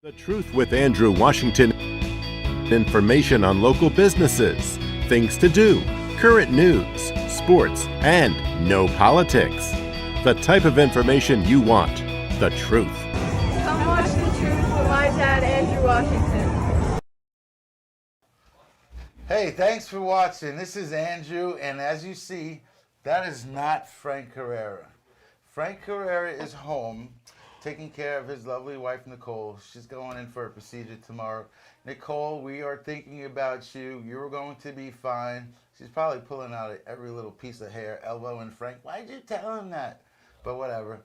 The Truth with Andrew Washington. Information on local businesses, things to do, current news, sports, and no politics. The type of information you want. The Truth. Come watch The Truth with my dad, Andrew Washington. Hey, thanks for watching. This is Andrew, and as you see, that is not Frank Carrera. Frank Carrera is home taking care of his lovely wife, Nicole. She's going in for a procedure tomorrow. Nicole, we are thinking about you. You're going to be fine. She's probably pulling out every little piece of hair, elbowing Frank. Why'd you tell him that? But whatever.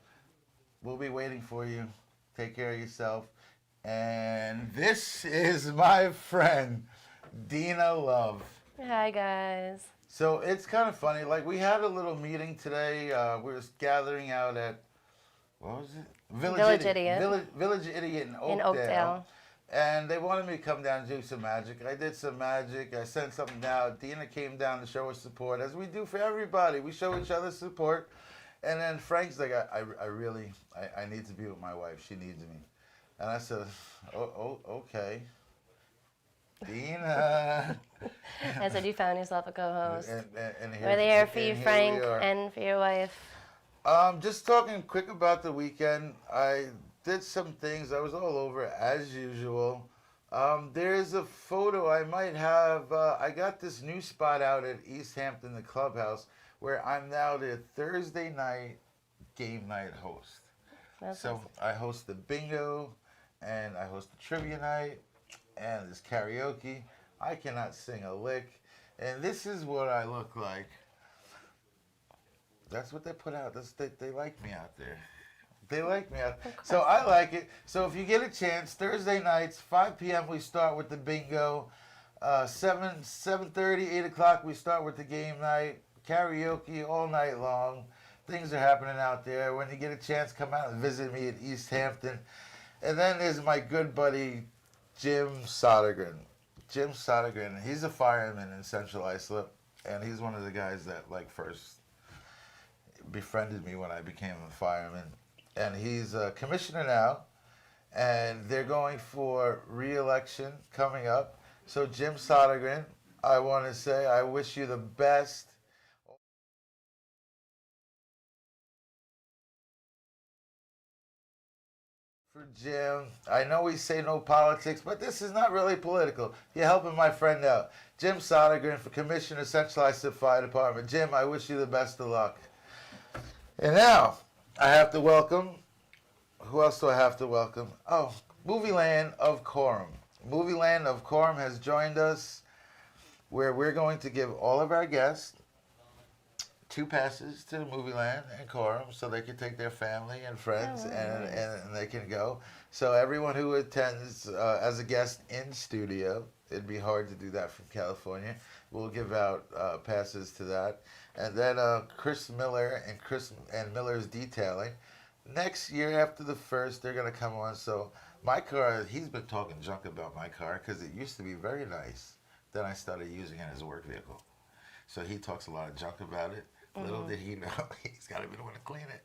We'll be waiting for you. Take care of yourself. And this is my friend, Dina Love. Hi, guys. So it's kind of funny. Like, we had a little meeting today. We were gathering out at, what was it? Village Idiot. Village Idiot in Oakdale. In Oakdale. And they wanted me to come down and do some magic. I did some magic. I sent something down. Dina came down to show us support, as we do for everybody. We show each other support. And then Frank's like, I really need to be with my wife. She needs me. And I said, okay. Dina. I said you found yourself a co-host. And We're there for you, Frank, and for your wife. Just talking quick about the weekend. I did some things. I was all over as usual. There's a photo I might have. I got this new spot out at East Hampton, the clubhouse, where I'm now the Thursday night game night host. That's So awesome. I host the bingo, and I host the trivia night, and there's karaoke. I cannot sing a lick, and this is what I look like. That's what they put out. They like me out there. They like me out. So I like it. So if you get a chance, Thursday nights, 5 p.m. we start with the bingo. 7:30, 8 o'clock we start with the game night. Karaoke all night long. Things are happening out there. When you get a chance, come out and visit me at East Hampton. And then there's my good buddy, Jim Sodergren. Jim Sodergren, he's a fireman in Central Islip. And he's one of the guys that first befriended me when I became a fireman. And he's a commissioner now, and they're going for re-election coming up. So Jim Sodergren, I want to say I wish you the best. For Jim, I know we say no politics, but this is not really political. You're helping my friend out. Jim Sodergren for Commissioner, Central Islip Fire Department. Jim, I wish you the best of luck. And now, I have to welcome, who else do I have to welcome? Oh, Movie Land of Coram. Movie Land of Coram has joined us, where we're going to give all of our guests 2 passes to Movie Land and Coram so they can take their family and friends and they can go. So everyone who attends as a guest in studio, it'd be hard to do that from California. We'll give out passes to that. And then Chris Miller and Miller's Detailing. Next year after the 1st, they're going to come on. So my car, he's been talking junk about my car because it used to be very nice. Then I started using it as a work vehicle. So he talks a lot of junk about it. Little did he know, he's got to be the one to clean it.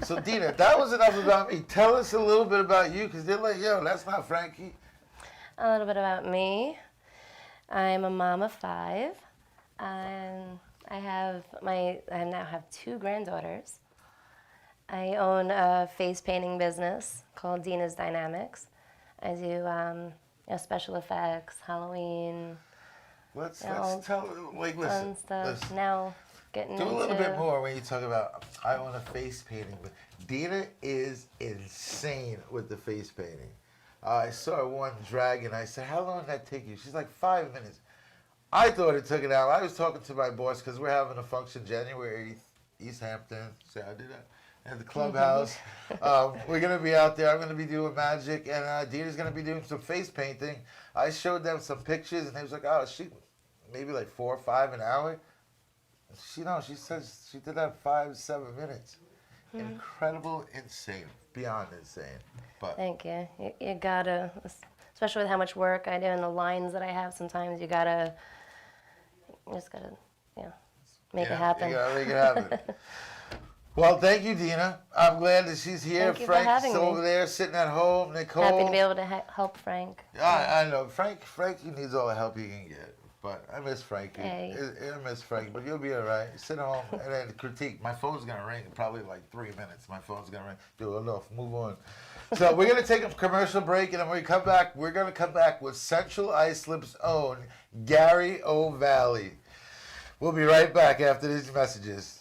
So Dina, that was enough about me. Tell us a little bit about you, because they're like, yo, that's not Frankie. A little bit about me. I'm a mom of 5, and I now have 2 granddaughters. I own a face painting business called Dina's Dynamics. I do special effects, Halloween, Let's all tell, fun stuff. Now getting do into a little bit more when you talk about, I own a face painting. But Dina is insane with the face painting. I saw one dragon. I said, how long did that take you? She's like, 5 minutes. I thought it took an hour. I was talking to my boss because we're having a function January 8th, East Hampton. See how I did that? At the clubhouse. We're going to be out there. I'm going to be doing magic. And Dina's going to be doing some face painting. I showed them some pictures. And they was like, oh, she maybe like 4 or 5 an hour. She says she did that 5-7 minutes. Incredible, insane, beyond insane. But Thank you. You gotta, especially with how much work I do and the lines that I have, sometimes you just gotta, make it happen. You gotta make it happen. Well, thank you, Dina. I'm glad that she's here. Thank you for Frank's having still me. over there sitting at home. Nicole. Happy to be able to help Frank. I know. Frankie needs all the help he can get. But I miss Frankie. Hey. I miss Frankie, but you'll be all right. Sit home and then critique. My phone's going to ring in probably like 3 minutes. My phone's going to ring. Do enough. Move on. So we're going to take a commercial break, and then when we come back, we're going to come back with Central Islip's own Gary O'Valley. We'll be right back after these messages.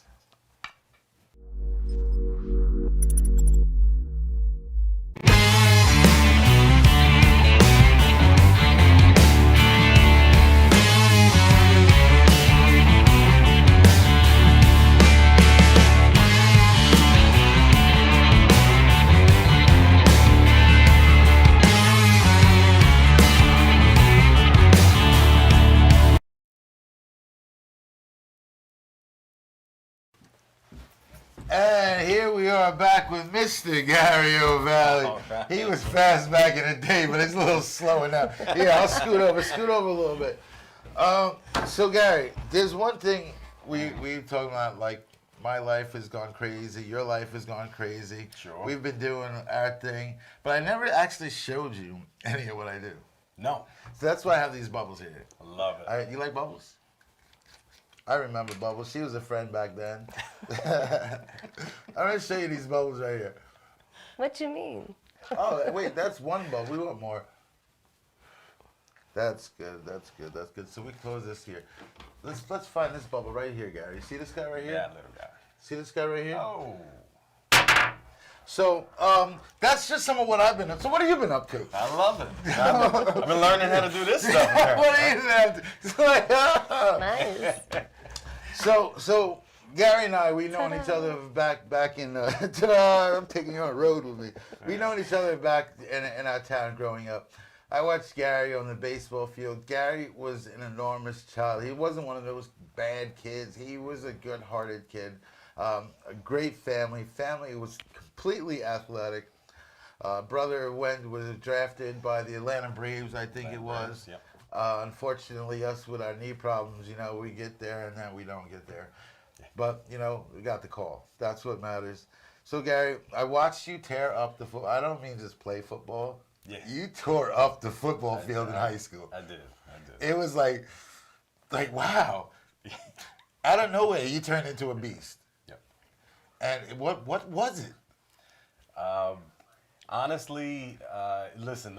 And here we are back with Mr. Gary O'Valley. All right. He was fast back in the day, but it's a little slower now. Here, I'll scoot over a little bit. So Gary, there's one thing we talking about, like my life has gone crazy, your life has gone crazy. Sure. We've been doing our thing, but I never actually showed you any of what I do. No. So that's why I have these bubbles here. I love it. You like bubbles? I remember Bubbles. She was a friend back then. I'm going to show you these bubbles right here. What you mean? Oh, wait, that's one bubble. We want more. That's good. That's good. That's good. So we close this here. Let's find this bubble right here, Gary. You see this guy right here? Yeah, little guy. See this guy right here? Oh. So that's just some of what I've been up to. So what have you been up to? I love it. I've been learning how to do this stuff. What are you up to? Nice. So Gary and I, we known each other back in. I'm taking you on a road with me. We known each other back in our town growing up. I watched Gary on the baseball field. Gary was an enormous child. He wasn't one of those bad kids. He was a good-hearted kid. A great family. Family was completely athletic. Brother Wend was drafted by the Atlanta Braves, I think it was. Yep. Unfortunately, us with our knee problems, we get there and then we don't get there. But, we got the call. That's what matters. So, Gary, I watched you tear up the football. I don't mean just play football. Yeah. You tore up the football field in high school. I did. It was like wow. Out of nowhere, you turned into a beast. Yep. And what was it? Honestly, listen,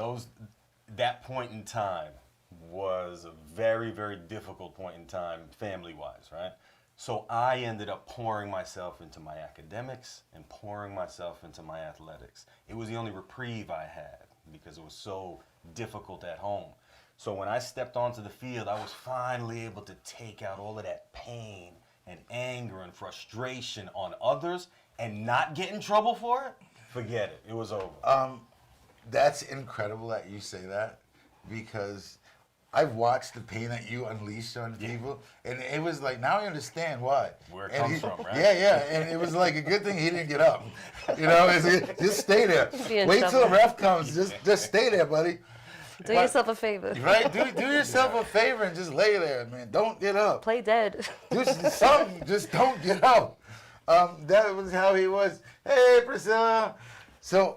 that point in time was a very, very difficult point in time family-wise, right? So I ended up pouring myself into my academics and pouring myself into my athletics. It was the only reprieve I had because it was so difficult at home. So when I stepped onto the field, I was finally able to take out all of that pain and anger and frustration on others and not get in trouble for it. Forget it. It was over. That's incredible that you say that because I've watched the pain that you unleashed on people, and it was like, now I understand why. Where it And comes from, right? Yeah, and it was like a good thing he didn't get up. Just stay there. Be in Wait till the trouble. ref comes. Just stay there, buddy. Do yourself a favor. Right? Do yourself a favor and just lay there, man. Don't get up. Play dead. Do something. Just don't get up. That was how he was. Hey, Priscilla. So,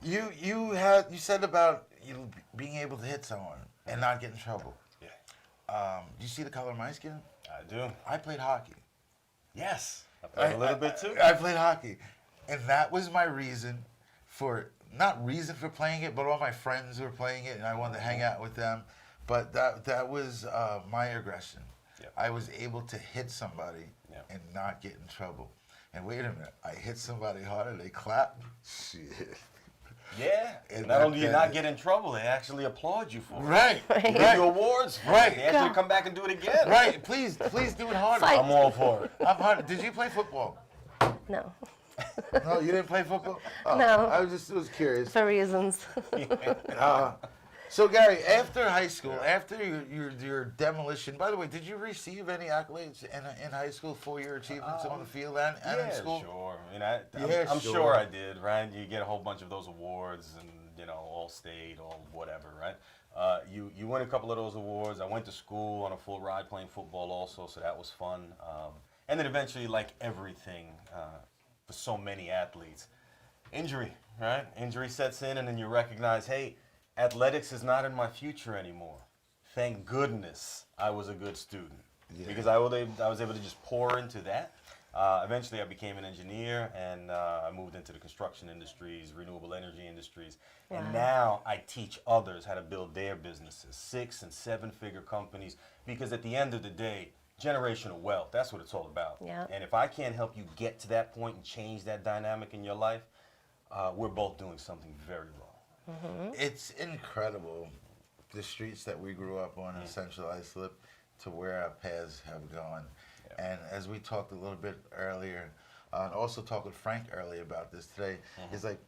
you said about you being able to hit someone and not get in trouble. Yeah. Do you see the color of my skin? I do. I played hockey. Yes. I played a little bit too. I played hockey, and that was my reason for playing it, but all my friends were playing it, and I wanted to hang out with them. But that was my aggression. Yep. I was able to hit somebody Yep. and not get in trouble. And wait a minute, I hit somebody harder, they clapped. Shit. Yeah. And Not only do you that- not get in trouble, they actually applaud you for it. Right. They give you awards for Right. it. They ask you to come back and do it again. Right. Please do it harder. Fight. I'm all for it. I'm hard. Did you play football? No, No, you didn't play football? Oh, No. I was curious. for reasons. So Gary, after high school, after your demolition, by the way, did you receive any accolades in high school for your achievements on the field and in Yeah, school? sure. I'm sure. sure I did, right? You get a whole bunch of those awards and, all state, all whatever, right? You win a couple of those awards. I went to school on a full ride playing football also, so that was fun. And then eventually, like everything for so many athletes, injury, right? Injury sets in, and then you recognize, hey, athletics is not in my future anymore. Thank goodness I was a good student because I was able to just pour into that. Eventually, I became an engineer, and I moved into the construction industries, renewable energy industries. And now I teach others how to build their businesses, 6- and 7-figure companies, because at the end of the day, generational wealth, that's what it's all about. Yeah. And if I can't help you get to that point and change that dynamic in your life, we're both doing something very wrong. It's incredible, the streets that we grew up on in Central Islip to where our paths have gone. And as we talked a little bit earlier, and also talked with Frank earlier about this today, it's like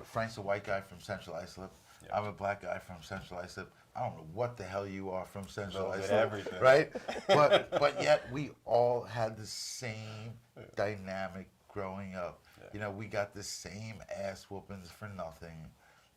Frank's a white guy from Central Islip. I'm a black guy from Central Islip. I don't know what the hell you are from Central Islip, everything. right? But yet we all had the same dynamic growing up. You know, we got the same ass whoopings for nothing.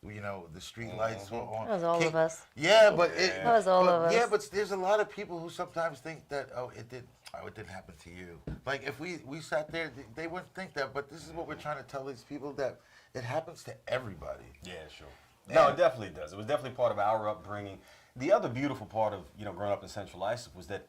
You know, the street lights were on. That was all of us. Yeah, but That was all of us. Yeah, but there's a lot of people who sometimes think that it didn't happen to you. Like if we sat there, they wouldn't think that. But this is what we're trying to tell these people, that it happens to everybody. Yeah, sure. No, it definitely does. It was definitely part of our upbringing. The other beautiful part of growing up in Central Islip was that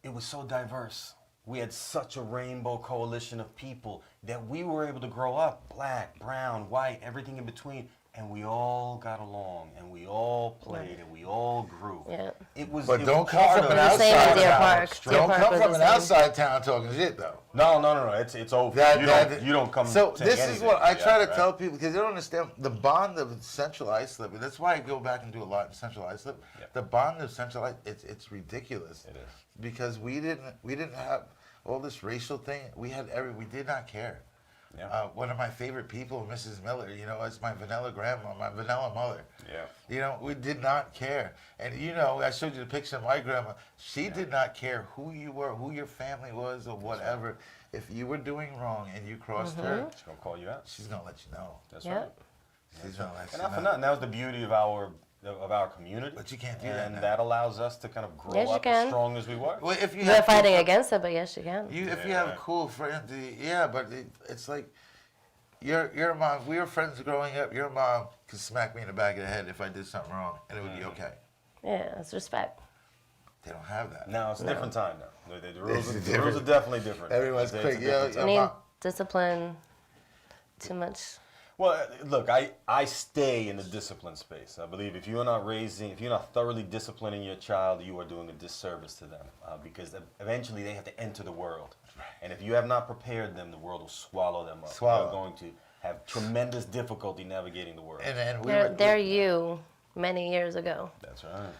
it was so diverse. We had such a rainbow coalition of people that we were able to grow up, black, brown, white, everything in between. And we all got along, and we all played, and we all grew. Yeah. It was. But it don't was come part from of an it. The same outside in Deer town. Park. Deer Don't Park come was from the an same. outside town talking shit though. No. It's over. You don't come. So take this is anything. what I try to right? tell people, because they don't understand the bond of Central Islip. And that's why I go back and do a lot in Central Islip. Yeah. The bond of Central Islip, it's ridiculous. It is. Because we didn't have all this racial thing. We did not care. Yeah. One of my favorite people, Mrs. Miller, is my vanilla grandma, my vanilla mother. Yeah. We did not care. And, I showed you the picture of my grandma. She did not care who you were, who your family was, or whatever. If you were doing wrong and you crossed her, She's gonna call you out. she's going to let you know. That's Yeah. right. She's going to let And you not for know. nothing. That was the beauty of our community. But you can't do that And now. that allows us to kind of grow Yes, you up can. as strong as we were. Well, if you We're have fighting cool- against it, but yes, you can. if you Yeah, have right. cool friends, but it's like your mom. We were friends growing up. Your mom could smack me in the back of the head if I did something wrong, and it would be okay. Yeah, it's respect. They don't have that. Now it's a different time now. The rules, It's the rules are different. definitely different. Everyone's It's a quick. different Yeah, time. I yeah. mean, discipline, too much. Well, look, I stay in the discipline space. I believe if you're not thoroughly disciplining your child, you are doing a disservice to them because eventually they have to enter the world. And if you have not prepared them, the world will swallow them up. Swallow. They're going to have tremendous difficulty navigating the world. And we They're you many years ago. That's right.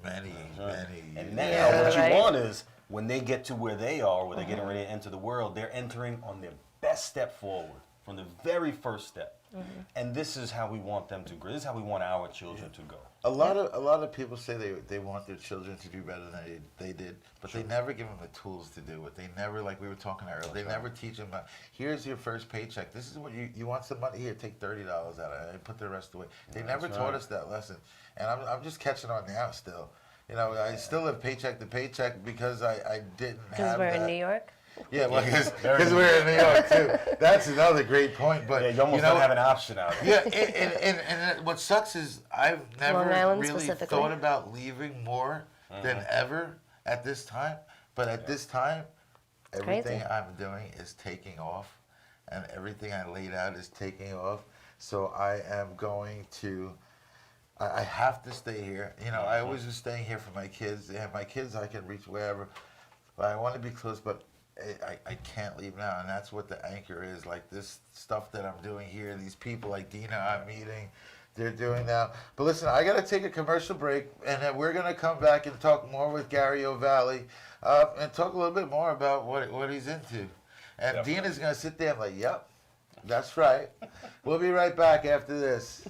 many. And now Yeah, what right. you want is when they get to where they are, where they're getting ready to enter the world, they're entering on their best step forward from the very first step. And this is how we want them to grow. This is how we want our children to go. A lot of people say they want their children to do better than they did, but they never give them the tools to do it. They never, like we were talking earlier, they never teach them about, here's your first paycheck. This is what you want some money, here, take $30 out of it and put the rest away. They never That's taught right. us that lesson. And I'm just catching on now still. I still live paycheck to paycheck because I didn't have Because we're that. in New York. Yeah, well, because Very we're in New York too. That's another great point. But Yeah, you almost don't have an option out of it. Yeah, and what sucks is I've never Long Island really specifically. thought about leaving more than ever at this time. But at this time, everything crazy. I'm doing is taking off, and everything I laid out is taking off. So I am going to. I have to stay here. I always was staying here for my kids. And my kids, I can reach wherever. But I want to be close, but I can't leave now. And that's what the anchor is. Like this stuff that I'm doing here, these people like Dina I'm meeting, they're doing now. But listen, I got to take a commercial break, and then we're going to come back and talk more with Gary O'Valley and talk a little bit more about what he's into. And Definitely. Dina's going to sit there and like, yep, that's right. We'll be right back after this.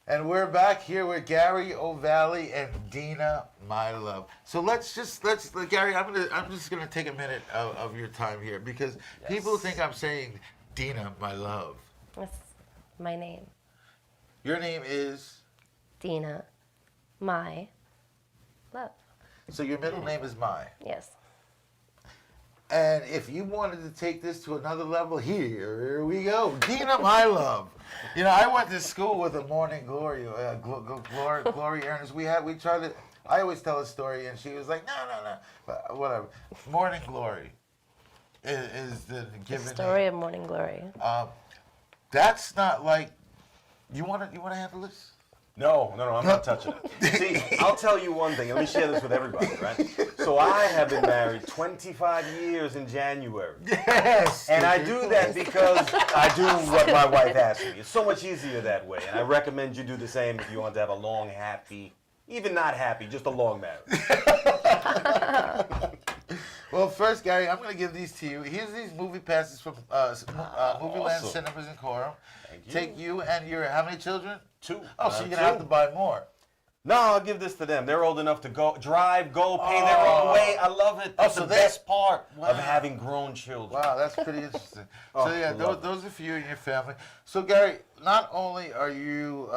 And we're back here with Gary O'Valley and Dina, my love. So let's Gary, I'm just gonna take a minute of your time here because people think I'm saying Dina, my love. That's my name. Your name is, Dina. My love. so your middle name is Mai. Yes. And if you wanted to take this to another level, here we go. Dina, my love. You know, I went to school with a Morning Glory, Glory Ernest. We tried to, I always tell a story, and she was like, no. But whatever. Morning Glory is the given The story name. of Morning Glory. That's not like, you want to handle this? No, I'm not touching it. See, I'll tell you one thing. Let me share this with everybody, right? So I have been married 25 years in January. Yes. And I do that because I do what my wife asks me. It's so much easier that way. And I recommend you do the same if you want to have a long, happy, even not happy, just a long marriage. Well, first, Gary, I'm going to give these to you. Here's these movie passes from Movie Land awesome. Cinemas in Coram. Thank you. Take you and your, how many children? 2. Oh, so you're going to have to buy more. No, I'll give this to them. They're old enough to go drive, go, pay their own way. I love it. That's so the they- best part Wow. of having grown children. Wow, that's pretty interesting. Oh, So yeah, I love those are for you and your family. So Gary, not only are you,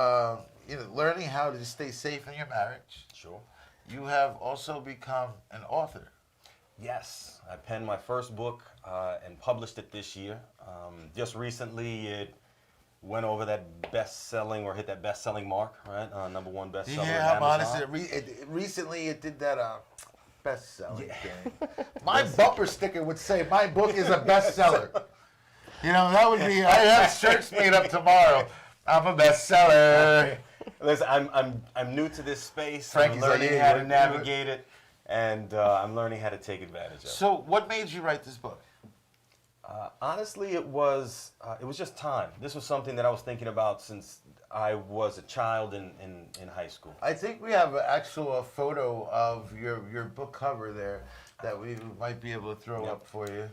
learning how to stay safe in your marriage, Sure. you have also become an author. Yes, I penned my first book and published it this year. Just recently, it went over that best-selling or hit that best-selling mark, right? #1 bestseller. Yeah, I'm on honest. Amazon. Recently, it did that best-selling thing. My bumper sticker would say, "My book is a bestseller." You know, that would be. I have shirts made up tomorrow. I'm a bestseller. Listen, I'm new to this space. Frankie's I'm like, learning yeah, how you to wanna do it? navigate it, and I'm learning how to take advantage of it. So, what made you write this book? Honestly, it was just time. This was something that I was thinking about since I was a child in high school. I think we have a photo of your book cover there that we might be able to throw up for you.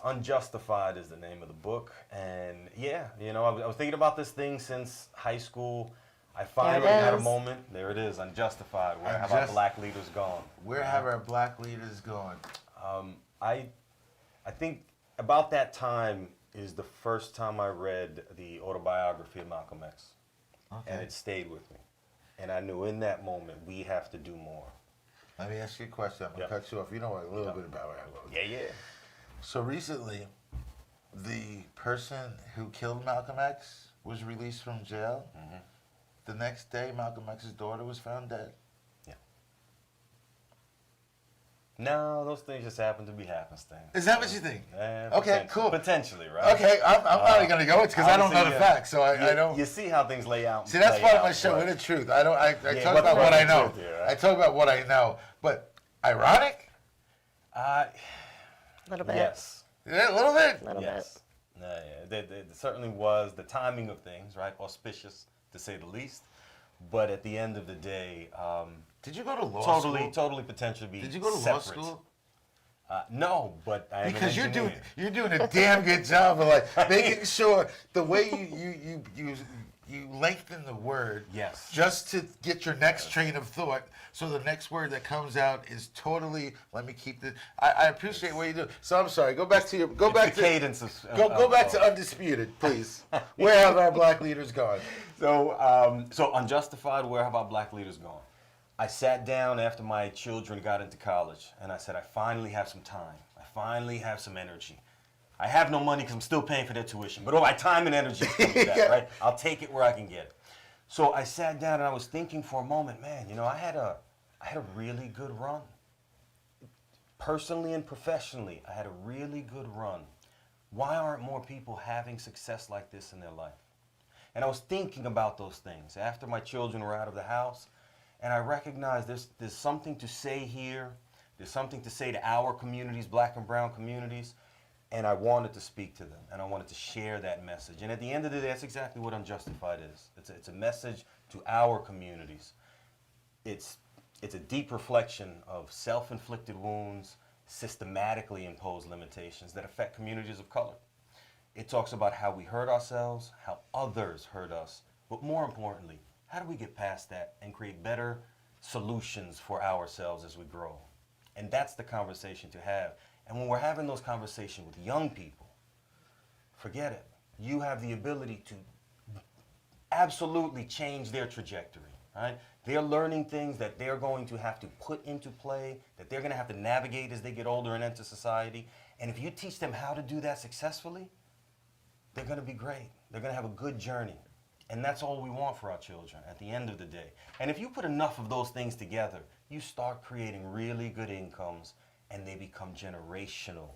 Unjustified is the name of the book, and yeah, I was thinking about this thing since high school. I finally had a is. moment. There it is, Unjustified. Where have our black leaders gone? Where have our black leaders gone? I think about that time is the first time I read the autobiography of Malcolm X, and it stayed with me. And I knew in that moment we have to do more. Let me ask you a question. I'm going to cut you off. You know a little bit about where I was. Yeah. So recently, the person who killed Malcolm X was released from jail. Mm-hmm. The next day, Malcolm X's daughter was found dead. No, those things just happen to be happenstance. Is that what you think? Yeah, Okay, cool. Potentially, right? Okay, I'm not going to go. It's because I don't know the Obviously, facts, so I don't. You see how things lay out. See, that's play part of out, my show, but- With the Truth. I talk what's about what I the know. truth here, right? I talk about what I know. But ironic? A little bit. Yes. Yeah, a little bit. A little Yes. Yeah, it certainly was the timing of things, right? Auspicious, to say the least. But at the end of the day, Did you go to law school? totally potentially be Did you go to law separate. school? No, but I am Because an engineer. you're doing a damn good job of like making sure the way you lengthen the word Yes. just to get your next train of thought, so the next word that comes out is totally. Let me keep the. I appreciate what you do. So I'm sorry. Go back to your. Go It's back the to cadence of Go back to Undisputed, please. Where have our black leaders gone? So Unjustified, where have our black leaders gone? I sat down after my children got into college, and I said, I finally have some time. I finally have some energy. I have no money because I'm still paying for their tuition, but all my time and energy is coming back, right? I'll take it where I can get it. So I sat down and I was thinking for a moment, man, I had a really good run. Personally and professionally, I had a really good run. Why aren't more people having success like this in their life? And I was thinking about those things after my children were out of the house, and I recognized there's something to say here. There's something to say to our communities, black and brown communities, and I wanted to speak to them, and I wanted to share that message. And at the end of the day, that's exactly what Unjustified is. It's a message to our communities. It's a deep reflection of self-inflicted wounds, systematically imposed limitations that affect communities of color. It talks about how we hurt ourselves, how others hurt us, but more importantly, How do we get past that and create better solutions for ourselves as we grow? And that's the conversation to have. And when we're having those conversations with young people, forget it. You have the ability to absolutely change their trajectory, right? They're learning things that they're going to have to put into play, that they're going to have to navigate as they get older and enter society. And if you teach them how to do that successfully, they're going to be great. They're going to have a good journey. And that's all we want for our children at the end of the day. And if you put enough of those things together, you start creating really good incomes, and they become generational,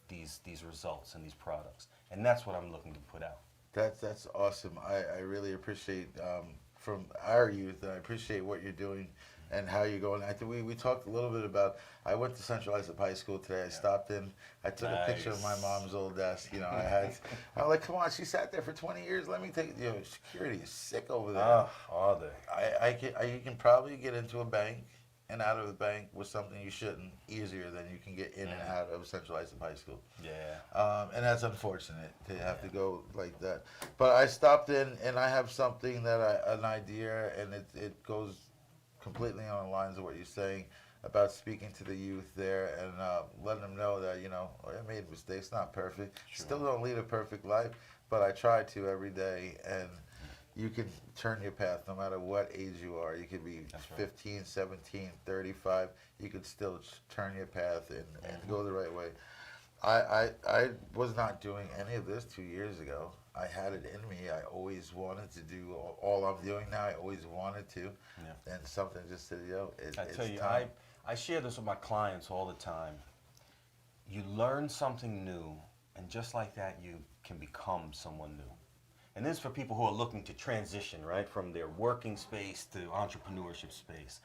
these results and these products. And that's what I'm looking to put out. That's awesome. I really appreciate from our youth. I appreciate what you're doing and how you're going. I think we talked a little bit about. I went to Central Islip High School today. I stopped in. I took a picture of my mom's old desk. You know, I'm like, come on, she sat there for 20 years. Let me take. You know, security is sick over there. Are they? You can probably get into a bank and out of the bank with something you shouldn't easier than you can get in and out of Central Islip High School. Yeah. And that's unfortunate to have to go like that. But I stopped in and I have something an idea, and it goes completely on the lines of what you're saying about speaking to the youth there and letting them know that, you know, I made mistakes, not perfect. Sure. Still don't lead a perfect life, but I try to every day. And you can turn your path no matter what age you are. You could be 15, 17, 35. You could still turn your path and go the right way. I was not doing any of this 2 years ago. I had it in me. I always wanted to do all I'm doing now. I always wanted to. Yeah. And something just said, yo, I tell you, I share this with my clients all the time. You learn something new, and just like that, you can become someone new. And this is for people who are looking to transition, right, from their working space to entrepreneurship space,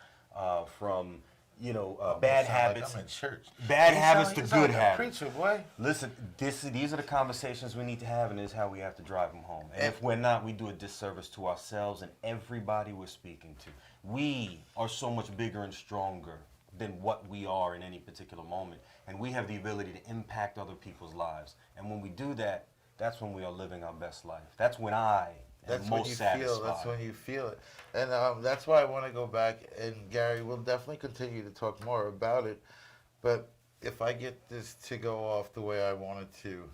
from, you know, bad habits. Like I'm in church. Bad habits to good habits. Preacher, boy. Listen, these are the conversations we need to have, and this is how we have to drive them home. And if we're not, we do a disservice to ourselves and everybody we're speaking to. We are so much bigger and stronger than what we are in any particular moment, and we have the ability to impact other people's lives. And when we do that, that's when we are living our best life. That's when I am most satisfied. That's when you feel it. And that's why I want to go back. And Gary, we'll definitely continue to talk more about it. But if I get this to go off the way I want it to,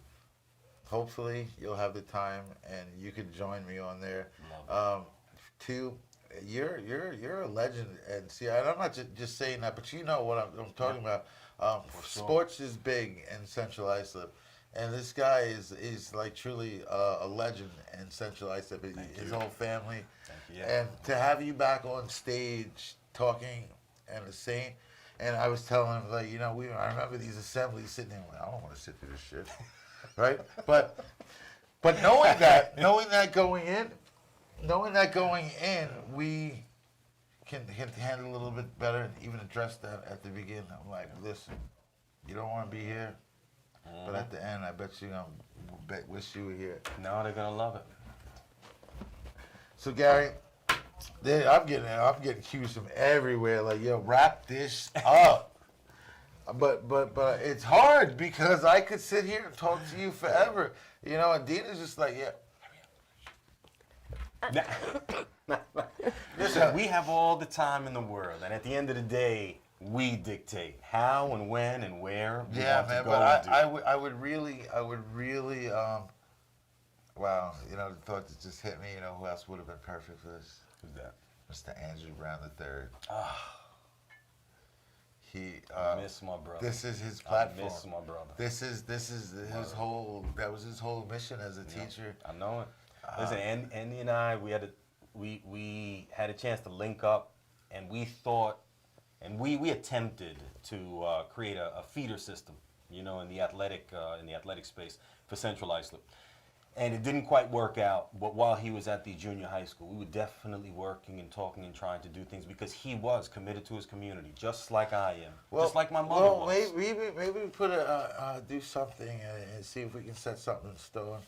hopefully you'll have the time and you can join me on there. You're a legend. And see, I'm not just saying that, but you know what I'm talking about. Sports is big in Central Islip. And this guy is like truly a legend in Central Islip. His whole family. And to have you back on stage talking and the same, and I was telling him, like, you know, I remember these assemblies sitting there like, I don't want to sit through this shit, right? But knowing that going in, we can handle it a little bit better and even address that at the beginning. I'm like, listen, you don't want to be here. But at the end, I bet you're going to wish you were here. No, they're going to love it. So, Gary, I'm getting cues from everywhere. Like, yo, wrap this up. But it's hard because I could sit here and talk to you forever. You know, and Dina's just like, yeah. Listen, we have all the time in the world. And at the end of the day, we dictate how and when and where we want to go. I would really, wow, you know, the thought that just hit me, you know, who else would have been perfect for this? Who's that? Mr. Andrew Brown III. I miss my brother. This is his platform. I miss my brother. This is his whole, that was his whole mission as a teacher. I know it. Listen, Andy and I, we had a chance to link up, and we thought, and we attempted to create a feeder system, you know, in the athletic space for Central Islip, and it didn't quite work out. But while he was at the junior high school, we were definitely working and talking and trying to do things because he was committed to his community, just like I am, just like my mother was. Maybe we put do something and see if we can set something in stone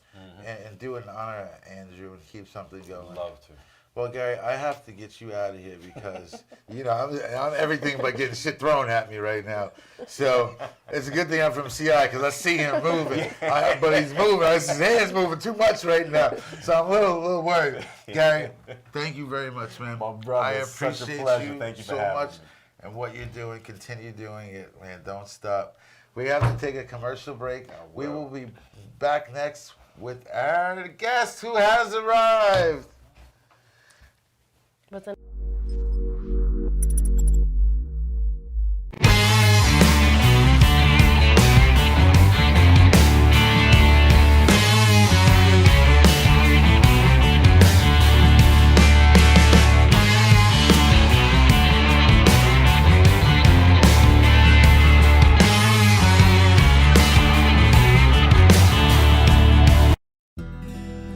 and do it in honor of Andrew and keep something going. Love to. Well, Gary, I have to get you out of here because, I'm everything but getting shit thrown at me right now. So it's a good thing I'm from CI because I see him moving. But he's moving. His hand's moving too much right now. So I'm a little worried. Gary, thank you very much, man. My brother, I it's such a appreciate pleasure. you Thank you for so having much. me. And what you're doing, continue doing it, man. Don't stop. We have to take a commercial break. We will be back next with our guest who has arrived. What's in-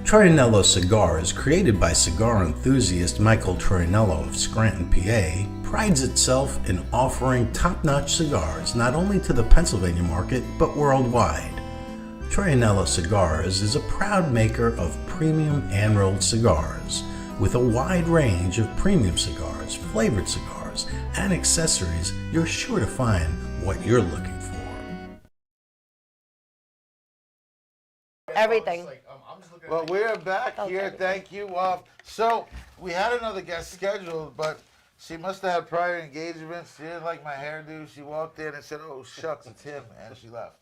Troianello Cigars, created by cigar enthusiast Michael Troianello of Scranton, PA, prides itself in offering top-notch cigars not only to the Pennsylvania market but worldwide. Troianello Cigars is a proud maker of premium hand-rolled cigars with a wide range of premium cigars, flavored cigars, and accessories. You're sure to find what you're looking for. Everything. Well, we're back Okay. here. Thank you. So we had another guest scheduled, but she must have had prior engagements. She didn't like my hairdo. She walked in and said, "Oh shucks, it's him," and she left.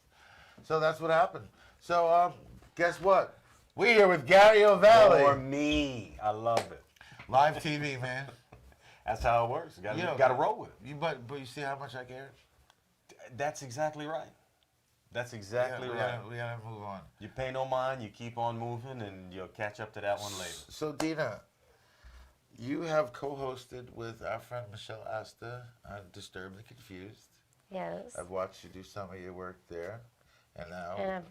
So that's what happened. So guess what? We're here with Gary O'Valley. For me, I love it. Live TV, man. That's how it works. You gotta roll with it. But you see how much I care? That's exactly right. That's exactly right. We gotta move on. You pay no mind, you keep on moving, and you'll catch up to that one later. So Dina, you have co-hosted with our friend Michelle Asta on Disturbed and Confused. Yes. I've watched you do some of your work there, and now And I've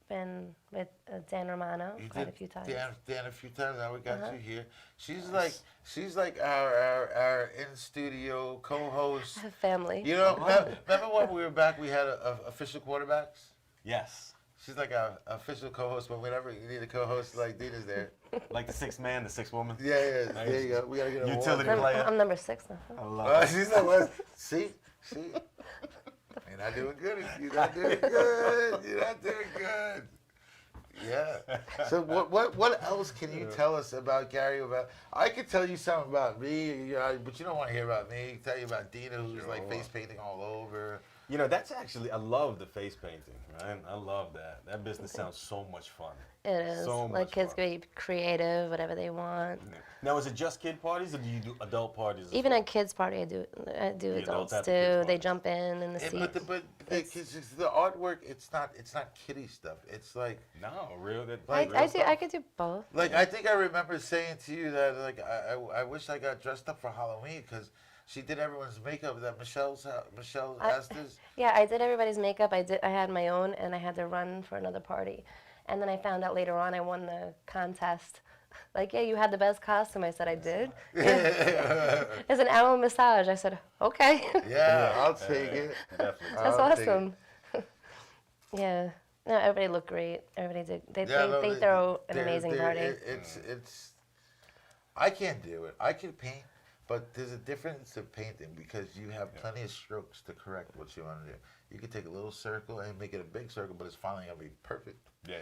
been with Dan Romano you quite did a few times. Dan a few times. Now we got you here. She's like our in studio co-host. Family. You know, remember when we were back? We had official quarterbacks. Yes. She's like our official co-host, but whenever you need a co-host, like Dina's there. Like the sixth man, the sixth woman. Yeah. There you go. We gotta get a Utility award. player. I'm number 6 now. I love it. She's like, what? See. You're not doing good. You're not doing good. You're not doing good. Yeah. So what else can you tell us about Gary? About I could tell you something about me, but you don't want to hear about me. I can tell you about Dina, who's like face painting all over. You know, that's actually, I love the face painting, right? I love that. That business sounds so much fun. It is. So Like much kids fun. can be creative, whatever they want. Now, is it just kid parties, or do you do adult parties as Even well? at kids' party, I do adults adults have too. the kids' They parties. jump in the seats. But the artwork, it's not kiddie stuff. It's like No, real. I could do both. I think I remember saying to you that I wish I got dressed up for Halloween because she did everyone's makeup. That Michelle Asta's. Yeah, I did everybody's makeup. I had my own, and I had to run for another party. And then I found out later on I won the contest. Like, yeah, you had the best costume. I said, I did. It's an hour massage. I said, okay. Yeah, I'll take it. Definitely. That's I'll take it. awesome. Yeah. No, everybody looked great. Everybody did. They Yeah, throw an amazing party. It's. I can't do it. I can paint, but there's a difference of painting because you have plenty of strokes to correct what you want to do. You can take a little circle and make it a big circle, but it's finally gonna be perfect. Yeah.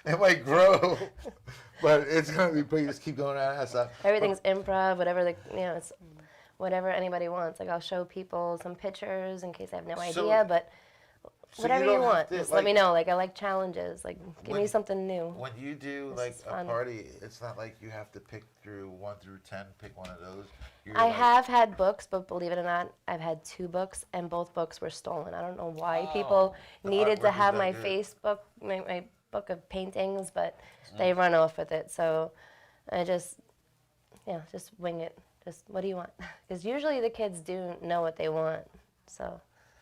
It might grow, but it's gonna be pretty. Just keep going on. Everything's improv, whatever it's whatever anybody wants. Like I'll show people some pictures in case I have no So- idea, but whatever you don't have want, to, just let me know. Like I like challenges. Like give me When- something new. When you do This like is a fun. party, it's not like you have to pick through 1 through 10. Pick one of those. You're I like- have had books, but believe it or not, I've had 2 books, and both books were stolen. I don't know why people the needed to artwork is have that my good. Facebook, my book of paintings, but they run off with it. So I just wing it. Just what do you want? Because usually the kids do know what they want. So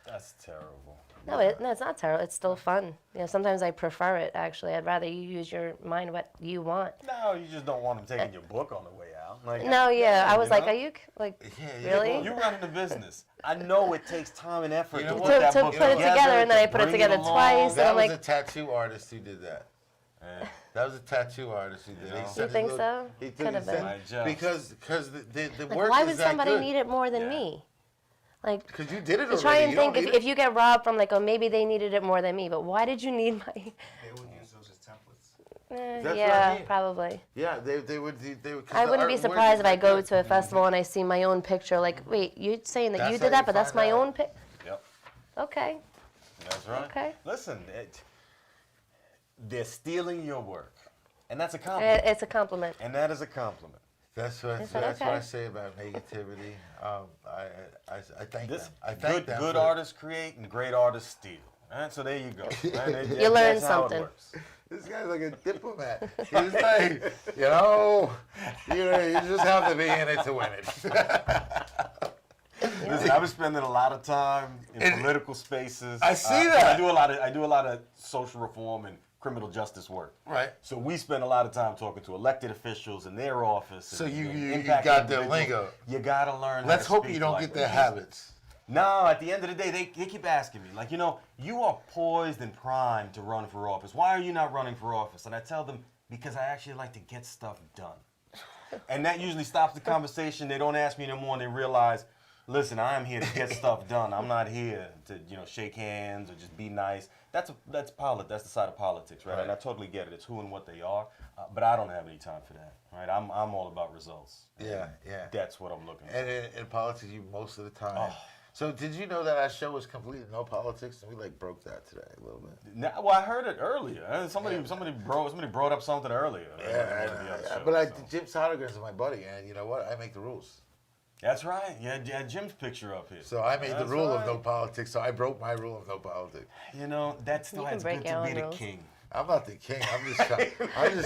That's terrible. no, it's not terrible. It's still fun. Sometimes I prefer it. Actually, I'd rather you use your mind what you want. No, you just don't want them taking your book on the way out. Like, No, yeah, I was you like, know? are you like Yeah, really? well, You running the business. I know it takes time and effort You know to what? put that To book put it together, and then I put it bring together along. twice. That I'm was like- a tattoo artist who did that. That was a tattoo artist who did. You know? He said You think he so? He did, Could've he said- been. My job. Because the Like, work why is would that somebody good. need it more than Yeah. me? Like, Because you did it I already. try and You don't think need if you get robbed from like, oh, maybe they needed it more than me, but why did you need my? They would use those as templates. That's what I Yeah, mean. probably. Yeah, they would. 'Cause I the wouldn't be artwork surprised is if I that go good. to a festival and I see my own picture. Like, wait, you're saying that That's you how did that, you but that's find my out. own pic? Yep. Okay. That's right. Okay. Listen, they're stealing your work, and that's a compliment. It's a compliment. And that is a compliment. That's what Is that that's what I okay? say about negativity. I thank This them. I thank them. good for- artists create and great artists steal. Right? So there you go. Right? You learn That's how it something. works. This guy's like a diplomat. He's like, you just have to be in it to win it. Listen, I've been spending a lot of time in And- political spaces. I see that. I do a lot of social reform and criminal justice work. Right. So we spend a lot of time talking to elected officials in their office. So and- you and got impacting their individuals. lingo. You gotta learn. Let's how to hope you speak don't like get their it. habits. No, at the end of the day, they keep asking me, like, you are poised and primed to run for office. Why are you not running for office? And I tell them, because I actually like to get stuff done. And that usually stops the conversation. They don't ask me anymore, and they realize, listen, I am here to get stuff done. I'm not here to, shake hands or just be nice. That's the side of politics, right? Right. And I totally get it. It's who and what they are, but I don't have any time for that, right? I'm all about results. Yeah, And yeah. That's what I'm looking for. And in politics, you most of the time. Oh. So did you know that our show was completely no politics? And we broke that today a little bit. Well, I heard it earlier. Somebody brought up something earlier. Yeah, The other show, but so. Jim Sodergren's my buddy, and you know what? I make the rules. That's right. Yeah, Jim's picture up here. So I made the That's rule of right. no politics. So I broke my rule of no politics. That's still You can it's break good your to be own the rules. king. I'm not the king. I'm just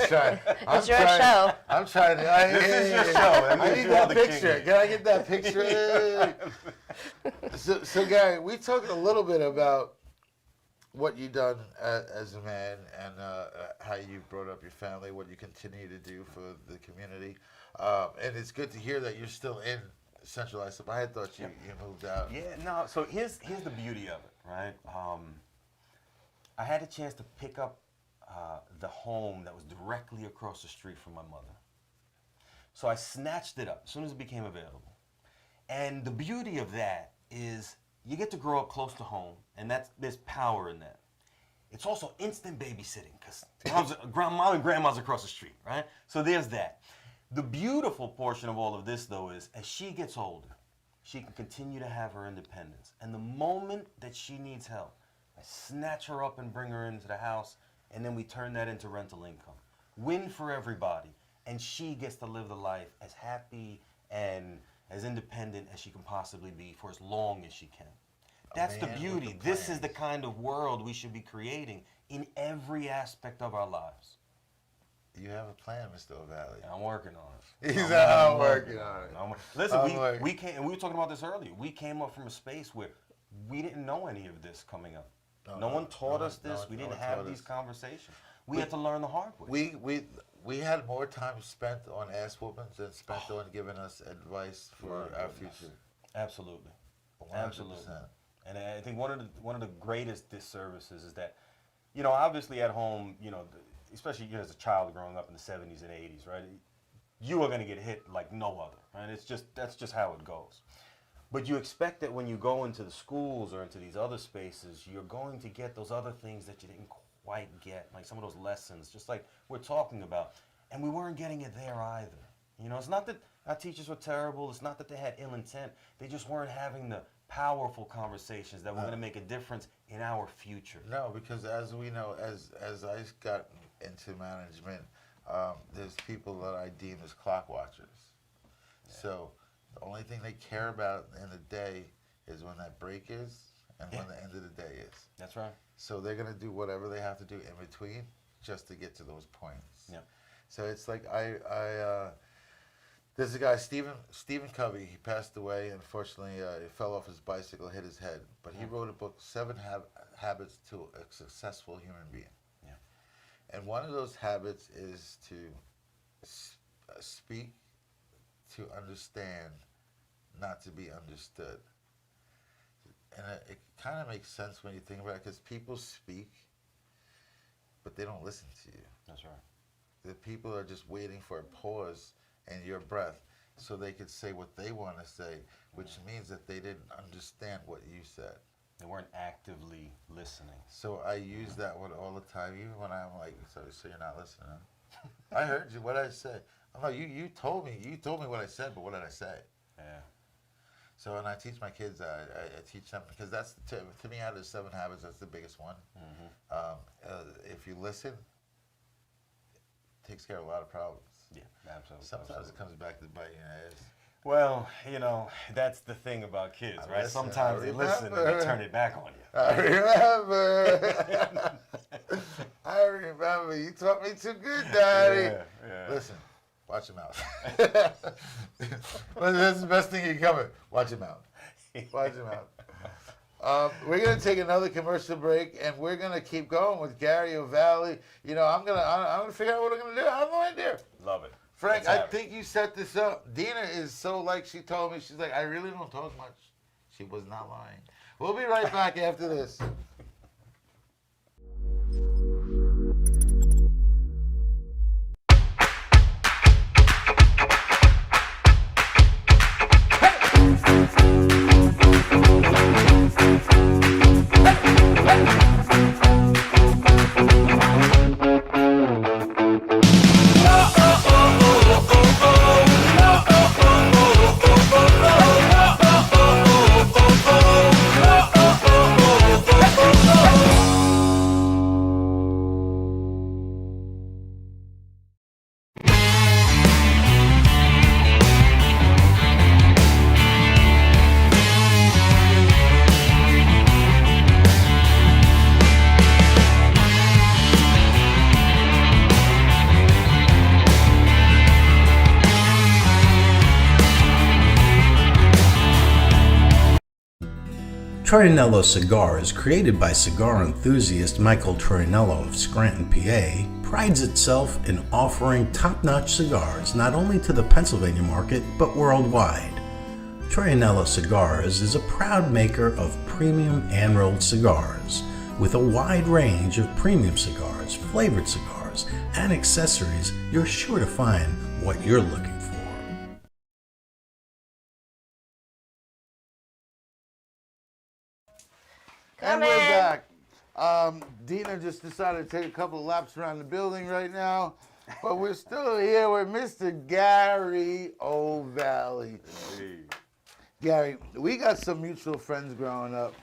trying. It's your show. I'm trying to. This is your show. That I means need you that are the king picture. here. Can I get that picture? so Gary, we talked a little bit about what you've done as a man and how you brought up your family, what you continue to do for the community, and it's good to hear that you're still in centralized. I had thought you moved out. Yeah, no. So here's the beauty of it, right? I had a chance to pick up the home that was directly across the street from my mother. So I snatched it up as soon as it became available. And the beauty of that is you get to grow up close to home, and there's power in that. It's also instant babysitting because mom and grandma's across the street, right? So there's that. The beautiful portion of all of this, though, is as she gets older, she can continue to have her independence. And the moment that she needs help, I snatch her up and bring her into the house, and then we turn that into rental income. Win for everybody. And she gets to live the life as happy and as independent as she can possibly be for as long as she can. That's the man with beauty. a This plan. is the kind of world we should be creating in every aspect of our lives. You have a plan, Mr. O'Valley. And I'm working on it. He said, "I'm working on it." Listen, I'm working. we came, and we were talking about this earlier. We came up from a space where we didn't know any of this coming up. No one taught us this. We no didn't one have taught these us. conversations. We had to learn the hard way. We had more time spent on ass whoopings than spent on giving us advice for our future. Absolutely. 100%. Absolutely. And I think one of the greatest disservices is that, obviously at home, especially as a child growing up in the 70s and 80s, right? You are going to get hit like no other, right? That's just how it goes. But you expect that when you go into the schools or into these other spaces, you're going to get those other things that you didn't quite get, like some of those lessons, just like we're talking about. And we weren't getting it there either. It's not that our teachers were terrible. It's not that they had ill intent. They just weren't having the powerful conversations that were going to make a difference in our future. No, because as we know, as I got into management, there's people that I deem as clock watchers. So the only thing they care about in the day is when that break is and when the end of the day is. That's right. So they're going to do whatever they have to do in between just to get to those points. Yeah. So it's like there's a guy, Stephen Covey. He passed away. Unfortunately, he fell off his bicycle, hit his head. But he wrote a book, 7 Habits to a Successful Human Being. Yeah. And one of those habits is to speak, to understand, not to be understood. And it kind of makes sense when you think about it, because people speak, but they don't listen to you. That's right. the people are just waiting for a pause in your breath so they could say what they want to say, which means that they didn't understand what you said. They weren't actively listening. So I use that one all the time, even when I'm like, so you're not listening. Huh? I heard you. What did I say? I'm like, you told me what I said, but what did I say? Yeah. So when I teach my kids, I teach them, because that's, to me, out of the 7 habits, that's the biggest one. If you listen, it takes care of a lot of problems. Yeah, absolutely. Sometimes it comes back to bite you in the ass. Well, you know, that's the thing about kids, right? listen, Sometimes I they listen and remember. they turn it back on you. I remember. I remember. You taught me too good, Daddy. Yeah. Listen, watch your mouth. Well, that's the best thing you can cover. Watch your mouth. Watch your mouth. We're gonna take another commercial break, and we're gonna keep going with Gary O'Valley. You know, I'm gonna figure out what I'm gonna do. I have no idea. Love it. Frank, Let's I have it. think you set this up. Dina is so like, she told me, she's like, I really don't talk much. She was not lying. We'll be right back after this. Troianello Cigars, created by cigar enthusiast Michael Troianello of Scranton, PA, prides itself in offering top-notch cigars not only to the Pennsylvania market but worldwide. Troianello Cigars is a proud maker of premium hand-rolled cigars with a wide range of premium cigars, flavored cigars, and accessories. You're sure to find what you're looking for. And Come we're in. back. Dina just decided to take a couple of laps around the building right now, but we're still here with Mr. Gary O'Valley. Hey. Gary, we got some mutual friends growing up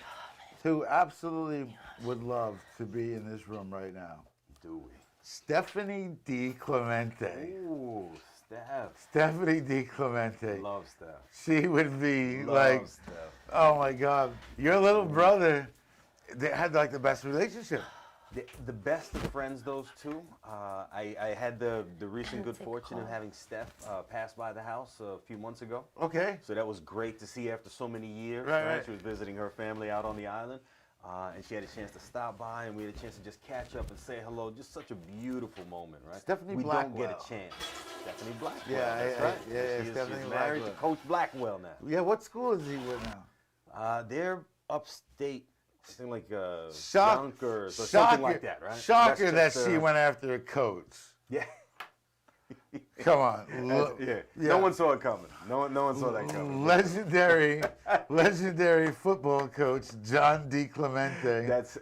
who absolutely would love to be in this room right now. Do we? Stephanie Di Clemente. Ooh, Steph. Stephanie Di Clemente. Love Steph. She would be Love like, Steph. oh my God, your little brother, they had like the best relationship. The best of friends, those two. I had the recent good fortune of having Steph pass by the house a few months ago. Okay. So that was great to see after so many years. Right. She was visiting her family out on the island. And she had a chance to stop by, and we had a chance to just catch up and say hello. Just such a beautiful moment, right? Stephanie we Blackwell. don't get a chance. Stephanie Blackwell. Yeah, that's I- right. yeah, She's Stephanie married to Blackwell. Coach Blackwell now. Yeah, what school is he with now? They're upstate, something like Shock- Yonkers or something like that, right? Shocker that she Westchester. went after a coach. Yeah. Come on. Yeah. Yeah. No one saw it coming. No one saw that coming. Legendary football coach John Di Clemente. That's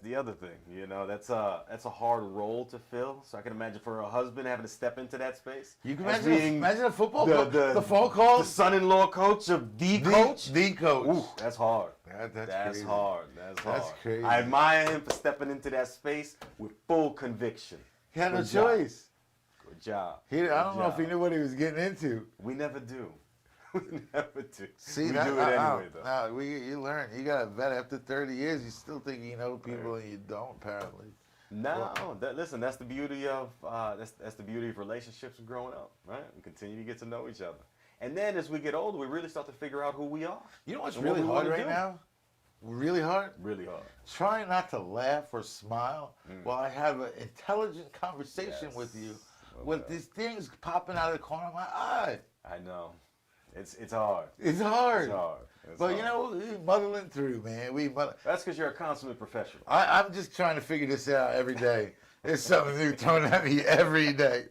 the other thing. That's a hard role to fill. So I can imagine for a husband having to step into that space. You can as imagine, being imagine a football the, coach. the, The phone the calls. son-in-law coach of the coach. The coach. Ooh, that's hard. That's That's crazy. hard. That's hard. crazy. I admire him for stepping into that space with full conviction. He had no Good job. choice. Good job. I don't know if he knew what he was getting into. We never do. We never do. See, we that, do it anyway, though. you learn. You got to vet after 30 years. You still think you know people, and you don't, apparently. No, listen. That's the beauty of that's the beauty of relationships and growing up, right? We continue to get to know each other, and then as we get older, we really start to figure out who we are. You know what's And what really we hard wanna right do. now? Really hard? Really hard. Trying not to laugh or smile while I have an intelligent conversation with you, with these things popping out of the corner of my eye. I know. It's hard. It's hard. It's hard. It's But hard. you know, we muddling through, man. That's because you're a consummate professional. I'm just trying to figure this out every day. There's something new thrown at me every day.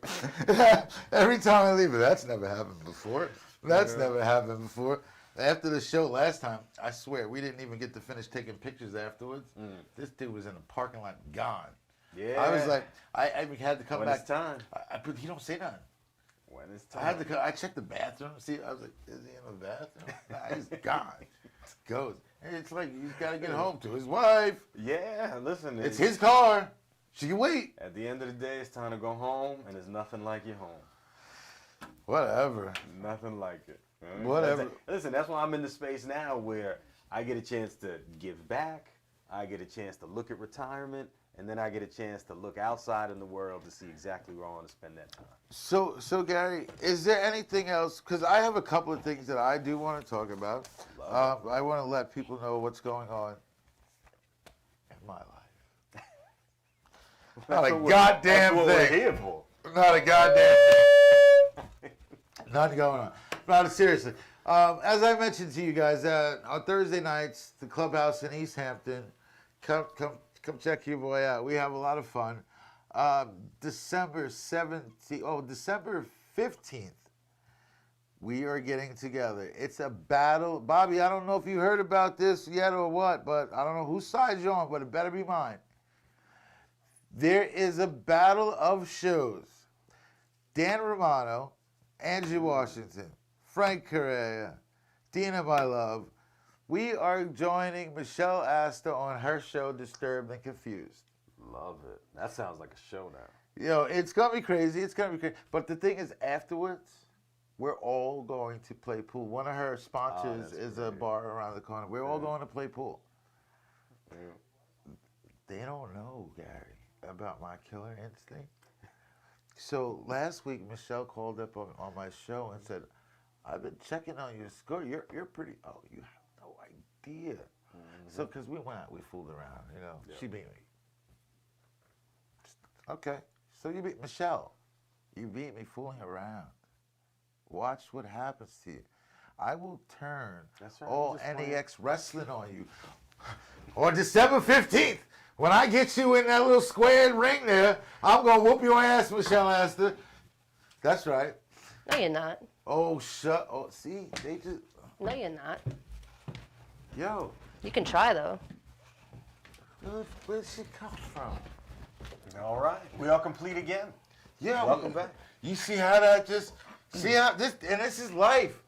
Every time I leave it, that's never happened before. That's never happened before. After the show last time, I swear, we didn't even get to finish taking pictures afterwards. This dude was in the parking lot gone. Yeah. I was like, I had to come when back. it's time. But he don't say nothing. When it's I time. had to come, I checked the bathroom. See, I was like, is he in the bathroom? Nah, he's gone. Goes. And it's like, he's got to get home to his wife. Yeah, listen. It's his car. She can wait. At the end of the day, it's time to go home, and there's nothing like your home. Whatever. Nothing like it. Whatever. Listen, that's why I'm in the space now where I get a chance to give back, I get a chance to look at retirement, and then I get a chance to look outside in the world to see exactly where I want to spend that time. So Gary, is there anything else? Because I have a couple of things that I do want to talk about. I want to let people know what's going on in my life. Not a goddamn That's what we're thing. here for. Not a goddamn thing. Nothing going on. No, seriously. As I mentioned to you guys, on Thursday nights, the clubhouse in East Hampton, come check your boy out. We have a lot of fun. December 15th, we are getting together. It's a battle. Bobby, I don't know if you heard about this yet or what, but I don't know whose side you're on, but it better be mine. There is a battle of shows. Dan Romano, Angie Washington, Frank Correa, Dina My Love. We are joining Michelle Astor on her show, Disturbed and Confused. Love it. That sounds like a show now. You know, it's going to be crazy. It's going to be crazy. But the thing is, afterwards, we're all going to play pool. One of her sponsors is a bar around the corner. We're all going to play pool. Yeah. They don't know, Gary, about my killer instinct. So last week, Michelle called up on my show and said, I've been checking on your score. You're pretty, oh, you have no idea. So, because we went out, we fooled around, you know. Yeah. She beat me. Okay, so you beat Michelle. You beat me fooling around. Watch what happens to you. I will turn That's right, all I'm just playing. NEX wrestling on you. On December 15th, when I get you in that little squared ring there, I'm going to whoop your ass, Michelle Astor. That's right. No, you're not. Oh, shut. Oh, see, they just. No, you're not. Yo, You can try though. where'd she come from? All right. We are complete again. Yeah, Welcome back. You see how that just. See how this. And this is life.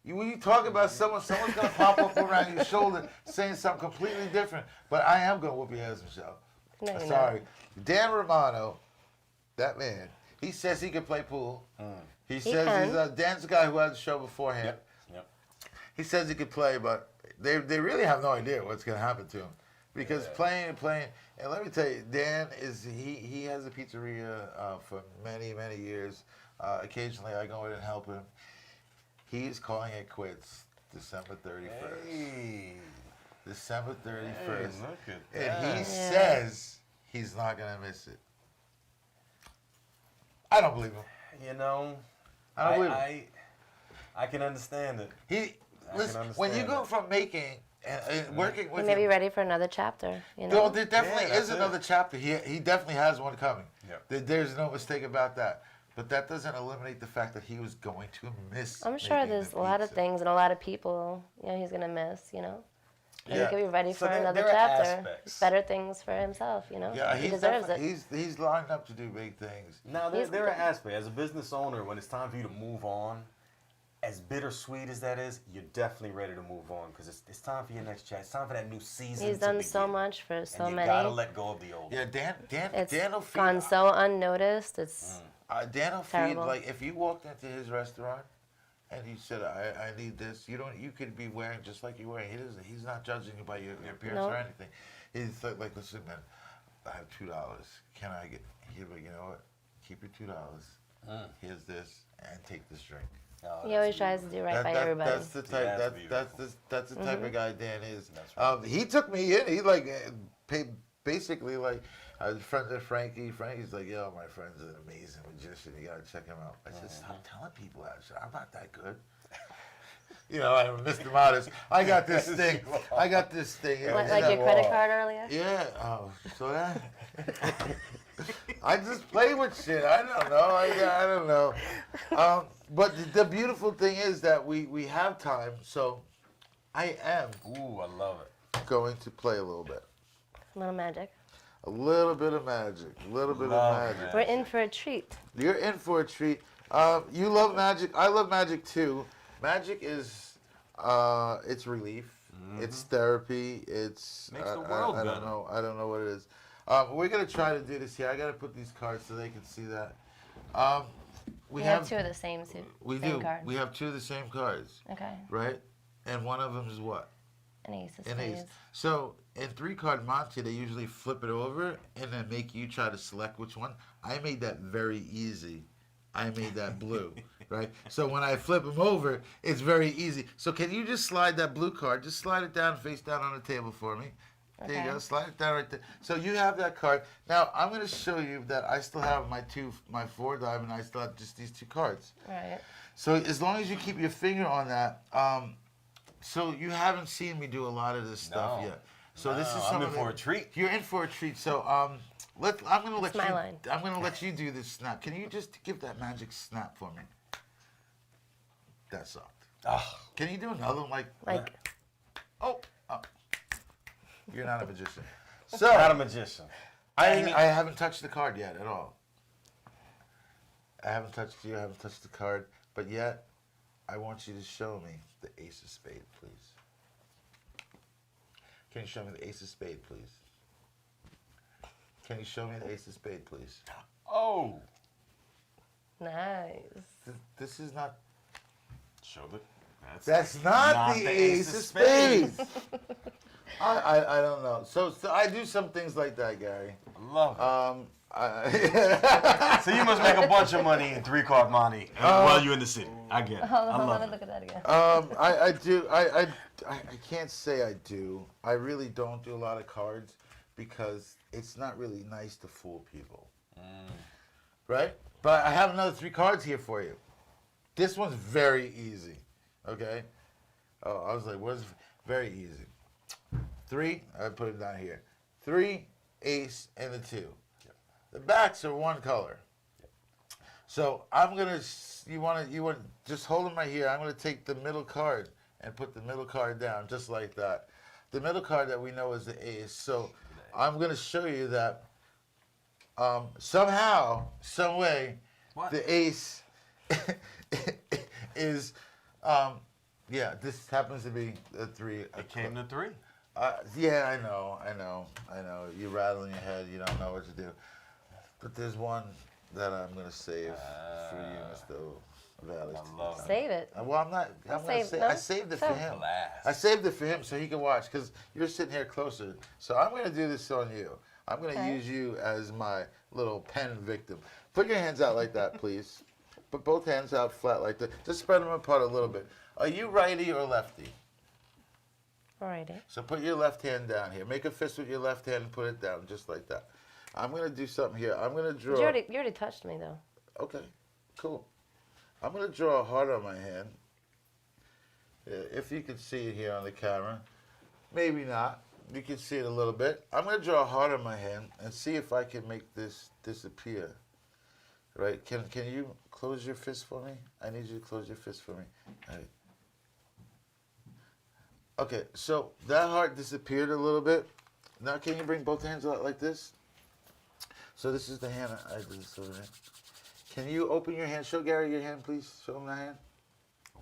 When you talk about someone's going to pop up around your shoulder saying something completely different. But I am going to whoop your ass, Michelle. No, you're Sorry. Dan Romano, that man, he says he can play pool. He says can. Dan's the guy who had the show beforehand. Yep. He says he can play, but they really have no idea what's going to happen to him. Because playing, and let me tell you, Dan he has a pizzeria for many, many years. Occasionally I go in and help him. He's calling it quits December 31st. Hey. December 31st. Hey, look at And that. he says he's not going to miss it. I don't believe him. You know, I don't believe him. I can understand it. Listen, when you go from making and working You with may be him, ready for another chapter. You no, know. there definitely Yeah, is that's another it. chapter. He definitely has one coming. Yeah. There's no mistake about that. But that doesn't eliminate the fact that he was going to miss. I'm sure making there's the a lot of pizza. things and a lot of people, he's gonna miss. And he could be ready So for there- another there are chapter. aspects. Better things for himself. Yeah, he he's deserves it. definitely- He's lined up to do big things. Now, there are aspects. As a business owner, when it's time for you to move on, as bittersweet as that is, you're definitely ready to move on because it's time for your next chapter. It's time for that new season. He's to done so begin. much for so and you many. gotta let go of the old. Yeah, Dan It's will feed. gone so unnoticed. It's Dan will feed, terrible. like if you walked into his restaurant and he said, I need this, you could be wearing just like you're wearing. He's not judging you by your appearance No. or anything. He's like, listen, man, I have $2. Can I get? He's like, you know what? Keep your $2. Here's this, and take this drink. Oh, he always tries to do right by everybody. That's the type. has to be That's the type of guy Dan is. That's right. He took me in. He like paid basically like I was friends with Frankie. Frankie's like, yo, my friend's an amazing magician. You gotta check him out. I said, stop telling people that shit. I'm not that good. I'm Mr. Modest. I got this thing. I got this thing. like in your that credit wall. card earlier. Yeah. Oh, so that. I just play with shit. I don't know. I don't know. But the beautiful thing is that we have time, so I am Ooh, I love it. going to play a little bit. A little magic. A little bit of magic. A little bit Love of magic. it. We're in for a treat. You're in for a treat. You love magic. I love magic too. Magic is, it's relief. It's therapy. It's Makes the world I better. don't know. I don't know what it is. We're gonna try to do this here. I gotta put these cards so they can see that. We have two of the same suit. We same do. Cards. We have two of the same cards, Okay. right? And one of them is what? An ace of An ace. spades. So in 3-card Monte, they usually flip it over and then make you try to select which one. I made that very easy. I made that blue, right? So when I flip them over, it's very easy. So can you just slide that blue card? Just slide it down, face down on the table for me. There you Okay. go. Slide it down right there. So you have that card. Now I'm going to show you that I still have my 4 diamond. I still have just these 2 cards. Right. So as long as you keep your finger on that, so you haven't seen me do a lot of this stuff No. yet. So this is No, some I'm in of for the- a treat. You're in for a treat. So I'm gonna let my you. line. I'm gonna let you do this snap. Can you just give that magic snap for me? That sucked. Ah, Can you do another one like? Like, Oh. You're not a magician. not a So magician. I haven't touched the card yet at all. I haven't touched you. I haven't touched the card, but yet I want you to show me the ace of spade, please. Can you show me the ace of spade, please? Can you show me the ace of spade, please? Oh, nice. This is not. show the. That's not the ace of spades. I don't know. So I do some things like that, Gary. I love it. I, So you must make a bunch of money in 3-card money while you're in the city. I get it. Hold I on, love let me it. look at that again. I do. I can't say I do. I really don't do a lot of cards because it's not really nice to fool people. Right? But I have another 3 cards here for you. This one's very easy. Okay? Oh, I was like, what's very easy? 3, I put it down here. 3, ace, and the 2. The backs are one color. So I'm gonna. You want just hold them right here. I'm gonna take the middle card and put the middle card down just like that. The middle card that we know is the ace. So I'm gonna show you that somehow, some way, What? the ace is. Yeah, this happens to be a 3. It came to 3. Yeah, I know. You're rattling your head. You don't know what to do. But there's one that I'm gonna save for you, Mr. Vallis. I love it. Save it. Well, I'm not. I'm gonna save- say no? I saved it for So- him. Last. I saved it for him so he can watch because you're sitting here closer. So I'm gonna do this on you. I'm gonna Okay. use you as my little pen victim. Put your hands out like that, please. Put both hands out flat like that. Just spread them apart a little bit. Are you righty or lefty? Alrighty. So put your left hand down here. Make a fist with your left hand and put it down just like that. I'm gonna do something here. I'm gonna draw. You already touched me though. Okay, cool. I'm gonna draw a heart on my hand. If you can see it here on the camera, maybe not. You can see it a little bit. I'm gonna draw a heart on my hand and see if I can make this disappear. Right? Can you close your fist for me? I need you to close your fist for me. All right. Okay, so that heart disappeared a little bit. Now can you bring both hands out like this? So this is the hand I did this over there. Can you open your hand? Show Gary your hand, please. Show him the hand.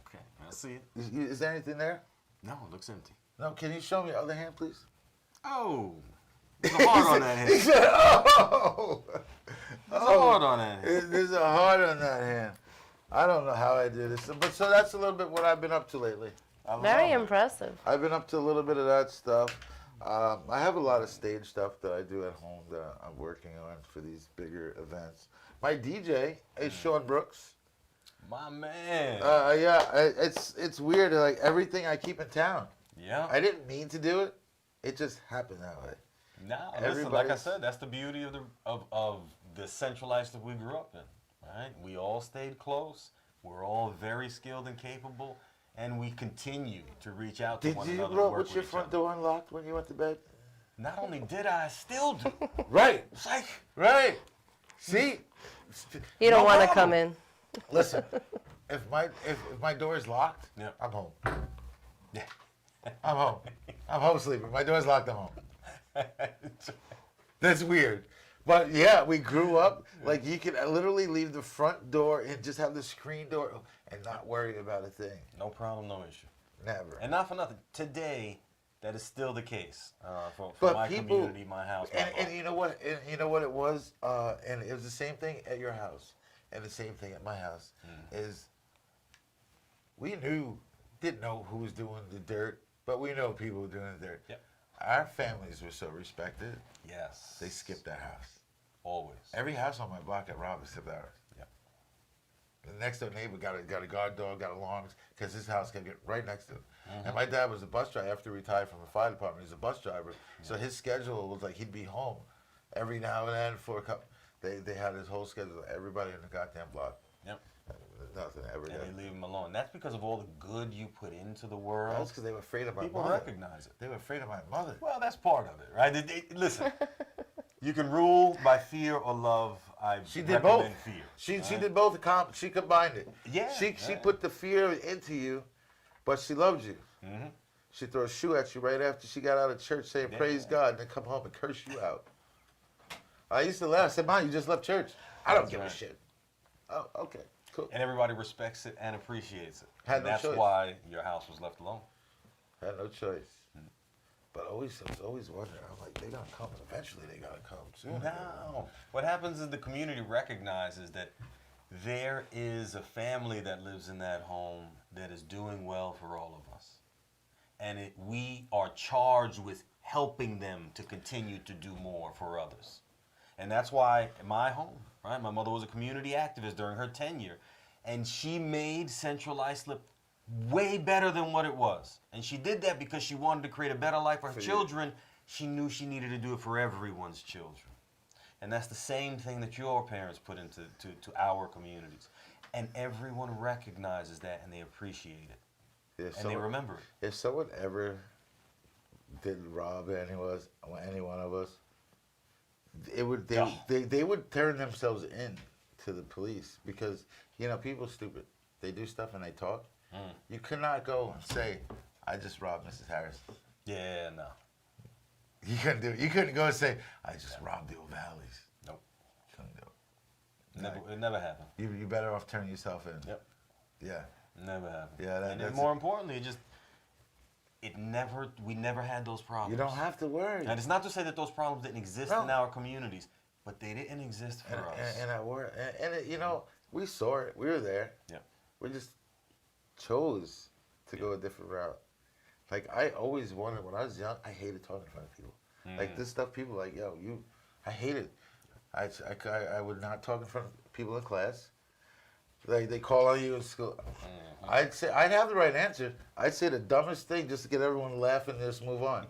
Okay, I see it. Is there anything there? No, it looks empty. No. Can you show me the other hand, please? Oh, there's a heart on that He hand. said, "Oh, There's a heart on that hand. there's a heart on that hand." I don't know how I do this, but so that's a little bit what I've been up to lately. I love Very it. impressive. I've been up to a little bit of that stuff. I have a lot of stage stuff that I do at home that I'm working on for these bigger events. My DJ is Sean Brooks. My man. It's weird. Like everything I keep in town, Yeah. I didn't mean to do it. It just happened that way. Nah, listen, like I Everybody's- said, that's the beauty of the central life that we grew up in, right? We all stayed close. We're all very skilled and capable, and we continue to reach out to Did one you another. grow and up work with your each front other. door unlocked when you went to bed? Not only did I still do, Right. psych. Right. See? You don't No want to problem. come in. Listen, if my door is locked, Yeah. I'm home. Yeah. I'm home. I'm home sleeping. My door's locked, I'm home. That's weird. But yeah, we grew up like you could literally leave the front door and just have the screen door and not worry about a thing. No problem, no issue. Never. And not for nothing. Today, that is still the case for But my people- community, my house, my block. And you know what? And you know what it was? And it was the same thing at your house, and the same thing at my house. Is we didn't know who was doing the dirt, but we know people were doing the dirt. Yep. Our families were so respected. Yes. They skipped our house. Always. Every house on my block got robbed except ours. Yep. The next door neighbor got a guard dog, got alarms, because his house kept getting right next to it. And my dad was a bus driver after he retired from the fire department. He was a bus driver, so his schedule was like he'd be home every now and then for a couple. They had his whole schedule. Everybody in the goddamn block. Yep. Nothing ever And did. they leave them alone. That's because of all the good you put into the world. That's because they were afraid of my People mother. recognize it. They were afraid of my mother. Well, that's part of it, right? Listen, you can rule by fear or love. I She did both. recommend fear. She did both. She combined it. Yeah, She yeah. put the fear into you, but she loved you. Mm-hmm. She threw a shoe at you right after she got out of church saying Yeah. praise God, and then come home and curse you out. I used to laugh. I said, Mom, you just left church. I don't That's give right. a shit. Oh, okay, cool. And everybody respects it and appreciates it. Had And no that's choice. why your house was left alone. Had no choice. But I was always wondering. I'm like, they gonna come. Eventually, they gotta come soon. No. What happens is the community recognizes that there is a family that lives in that home that is doing well for all of us. And we are charged with helping them to continue to do more for others. And that's why in my home, right? My mother was a community activist during her tenure, and she made Central Islip way better than what it was. And she did that because she wanted to create a better life for her For you. children. She knew she needed to do it for everyone's children. And that's the same thing that your parents put into to our communities. And everyone recognizes that and they appreciate it. If And they remember it. If someone ever did rob any one of us, it would Oh. they would turn themselves in to the police because people are stupid. They do stuff and they talk. You could not go and say, "I just robbed Mrs. Harris." Yeah, no. You couldn't do it. You couldn't go and say, "I just robbed the O'Valleys." Nope. You couldn't do it. It never happened. You better off turning yourself in. Yep. Yeah. Never happened. Yeah, and then that's more importantly, we never had those problems. You don't have to worry. And it's not to say that those problems didn't exist No. in our communities, but they didn't exist for us. And at work, and we saw it. We were there. Yep. We just chose to go a different route. Like I always wanted when I was young, I hated talking in front of people. Like this stuff, people like, yo, I hated. I would not talk in front of people in class. Like they call on you in school. I'd have the right answer. I'd say the dumbest thing just to get everyone to laugh and just move on.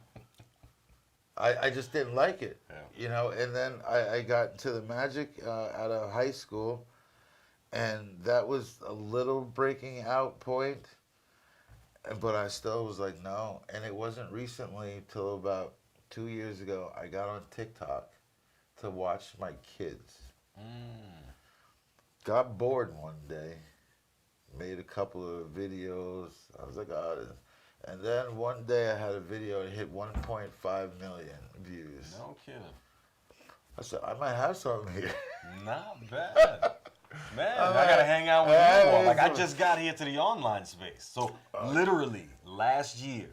I just didn't like it, And then I got into the magic out of high school, and that was a little breaking out point. But I still was like, no. And it wasn't recently till about 2 years ago I got on TikTok to watch my kids. Got bored one day, made a couple of videos. I was like, oh, this. And then one day I had a video that hit 1.5 million views. No kidding. I said, I might have something here. Not bad. Man, I gotta hang out with you more. Like I just got here to the online space. So literally last year,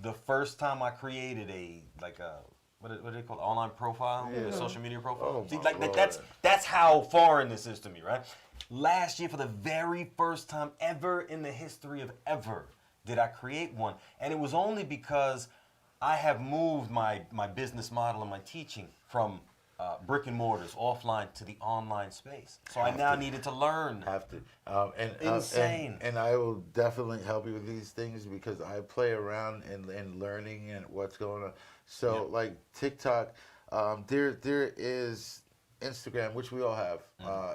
the first time I created what do they call it? Online profile? Yeah. A social media profile? Oh, See, my like Lord. that's how foreign this is to me, right? Last year, for the very first time ever in the history of ever, did I create one. And it was only because I have moved my business model and my teaching from brick and mortars, offline, to the online space. So I now needed to learn. Have to. Insane. And I will definitely help you with these things because I play around and learning and what's going on. So like TikTok, there is Instagram, which we all have.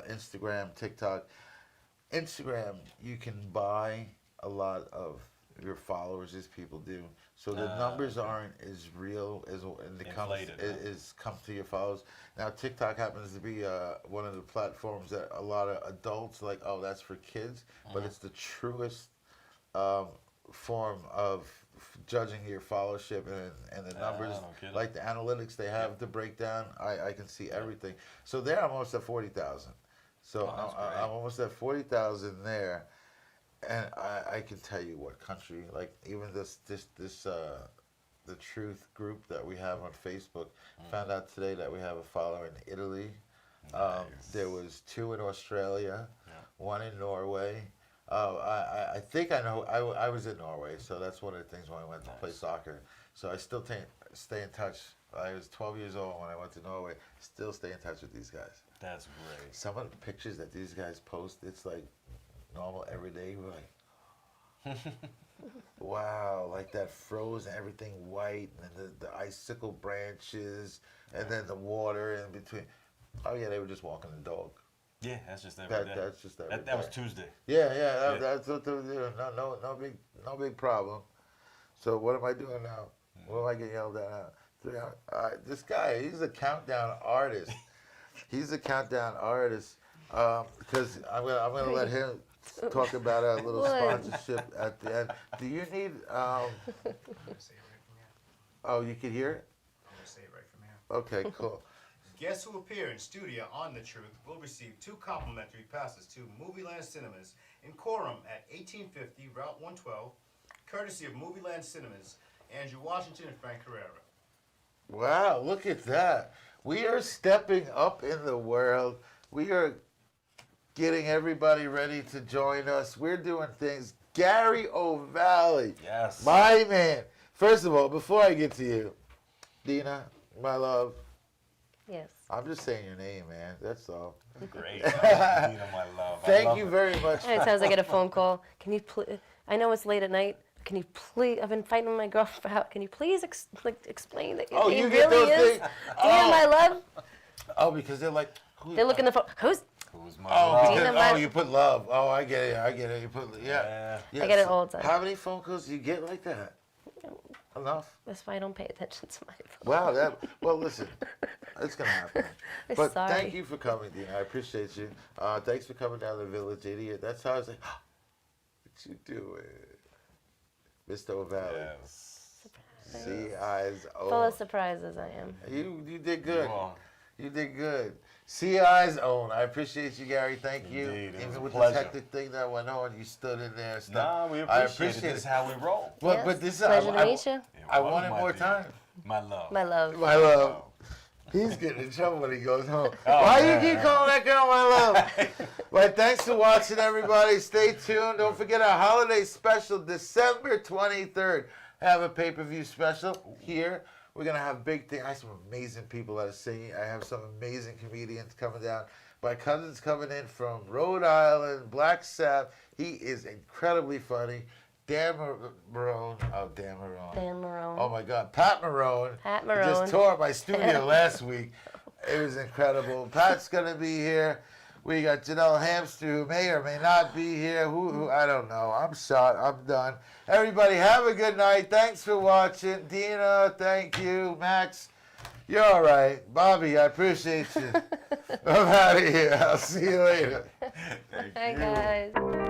Instagram, TikTok. Instagram, you can buy a lot of your followers as people do. So the numbers aren't as real as and it comes Inflated, right? is come to your followers. Now TikTok happens to be one of the platforms that a lot of adults like. Oh, that's for kids, but it's the truest form of judging your followership and the numbers, no kidding. like the analytics they have to break down. I can see everything. So there, I'm almost at 40,000. So Oh, that's great. I'm almost at 40,000 there, and I can tell you what country, like even this the Truth group that we have on Facebook, found out today that we have a follower in Italy. Nice. There was 2 in Australia, 1 in Norway. I think I know. I was in Norway, so that's one of the things when I went to play soccer. So I still stay in touch. I was 12 years old when I went to Norway. Still stay in touch with these guys. That's great. Some of the pictures that these guys post, it's like normal everyday. We're like, wow, like that frozen, everything white, and the icicle branches, and then the water in between. Oh yeah, they were just walking the dog. Yeah, that's just every day. That's just every That was day. Tuesday. Yeah, Yeah. that's what they were doing. No big problem. So what am I doing now? What am I getting yelled at now? This guy, he's a countdown artist. He's a countdown artist because I'm gonna let him talk about a little What? sponsorship at the end. Do you need? I'm gonna say it right from here. Oh, you can hear it. I'm gonna say it right from here. Okay, cool. Guests who appear in studio on The Truth will receive 2 complimentary passes to Movieland Cinemas in Coram at 1850 Route 112, courtesy of Movieland Cinemas, Andrew Washington and Frank Carrera. Wow, look at that. We are stepping up in the world. We are getting everybody ready to join us. We're doing things. Gary O'Valley, Yes. my man. First of all, before I get to you, Dina, my love, Yes. I'm just saying your name, man. That's all. Great. Dina, my love. I Thank love you it. very much. Anytime I get a phone call, can you please? I know it's late at night. Can you please? I've been fighting with my girlfriend. Can you please explain that your Oh, name you get really those is? things? Dina, my love. Oh, because they're like, who, They're looking the phone. Who's? Who's my Oh, love? because, Dina, my- you put love. Oh, I get it. You put, yeah. Yeah. I get it so all the time. How many phone calls do you get like that? Enough? That's why I don't pay attention to my phone. Wow, well, listen, it's going to happen. I'm But sorry. thank you for coming, Dina. I appreciate you. Thanks for coming down to the Village Idiot. That's how I was like, what you doing? Mr. O'Valley. Yes. See eyes Full own. of surprises, I am. You did good. You are. You did good. See eyes own. I appreciate you, Gary. Thank you. Indeed, it was Even a with pleasure. this hectic thing that went on, you stood in there and stuff. Nah, we I appreciate it. appreciate This is it. how we roll. But Yes. this is Pleasure to meet you. It I was want it my more dear. time. My love. My love. My love. He's getting in trouble when he goes home. Oh, Why man. you keep calling that girl my love? But thanks for watching, everybody. Stay tuned. Don't forget our holiday special, December 23rd. Have a pay-per-view special here. We're going to have big things. I have some amazing people that are singing. I have some amazing comedians coming down. My cousin's coming in from Rhode Island, Black Sabbath. He is incredibly funny. Dan Marone. Oh, Dan Marone. Dan Marone. Oh my God, Pat Marone. Pat He Marone. just tore up my studio last week. It was incredible. Pat's gonna be here. We got Janelle Hamster, who may or may not be here. Who I don't know. I'm shot. I'm done. Everybody, have a good night. Thanks for watching. Dina, thank you. Max, you're all right. Bobby, I appreciate you. I'm out of here. I'll see you later. Hi, guys.